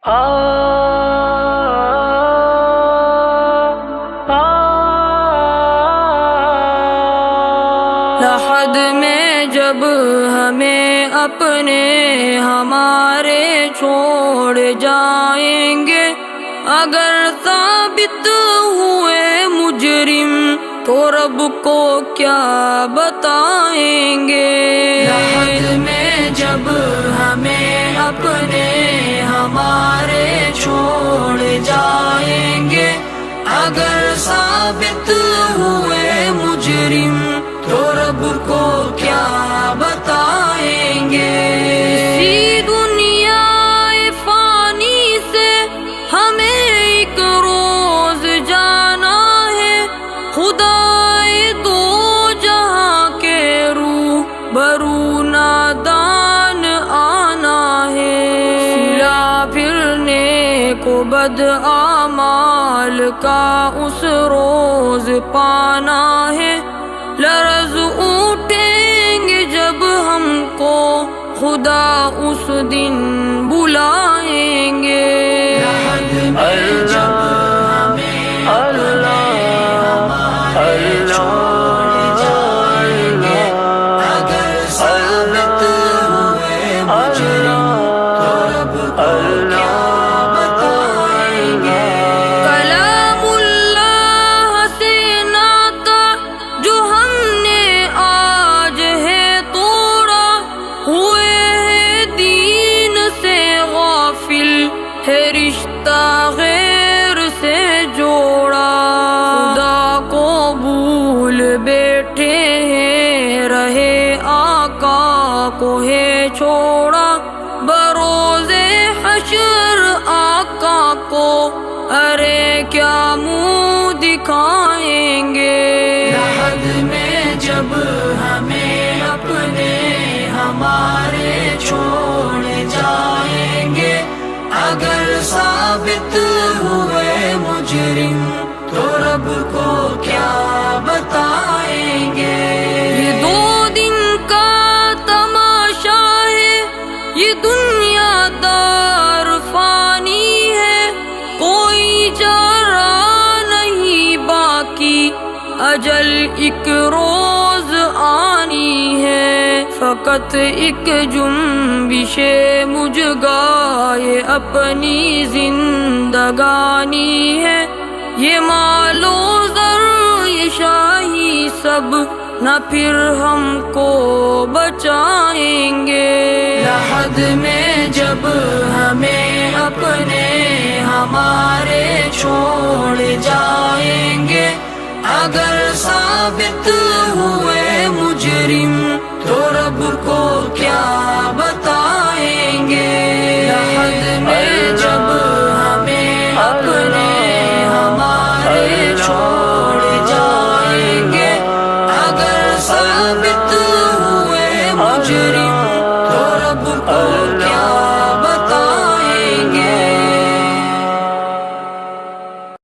لحد میں جب ہمیں اپنے ہمارے چھوڑ جائیں گے، اگر ثابت ہوئے مجرم تو رب کو کیا بتائیں گے۔ لحد میں جب ہمیں اپنے ہمارے چھوڑ جائیں گے، اگر ثابت ہوئے مجرم تو رب کو کیا بتائیں گے۔ اسی دنیا فانی سے ہمیں ایک روز جانا ہے، خدائے دو جہاں کے روح برو نادان آنا ہے۔ سلا پھرنے کو بد اعمال کا اس روز پانا ہے، لرز اٹھیں گے جب ہم کو خدا اس دن بلائیں گے۔ ہے رشتہ غیر سے جوڑا، خدا کو بھول بیٹھے ہیں، رہے آقا کو ہے چھوڑا، بروز حشر آقا کو ارے کیا منہ دکھائیں گے۔ لحد میں جب ہمیں اپنے ہمارے چھوڑ جائیں گے، اگر ثابت ہوئے مجرم تو رب کو کیا بتائیں گے۔ یہ دو دن کا تماشا ہے، یہ دنیا دار فانی ہے، کوئی چارہ نہیں باقی، اجل ایک روز آنی ہے، فقط ایک جنبش مجگائے اپنی زندگانی ہے، یہ مال و زر یہ شاہی سب نہ پھر ہم کو بچائیں گے۔ لحد میں جب ہمیں اپنے ہمارے چھوڑ جائیں گے، اگر ثابت ہوئے مجرم تو رب کو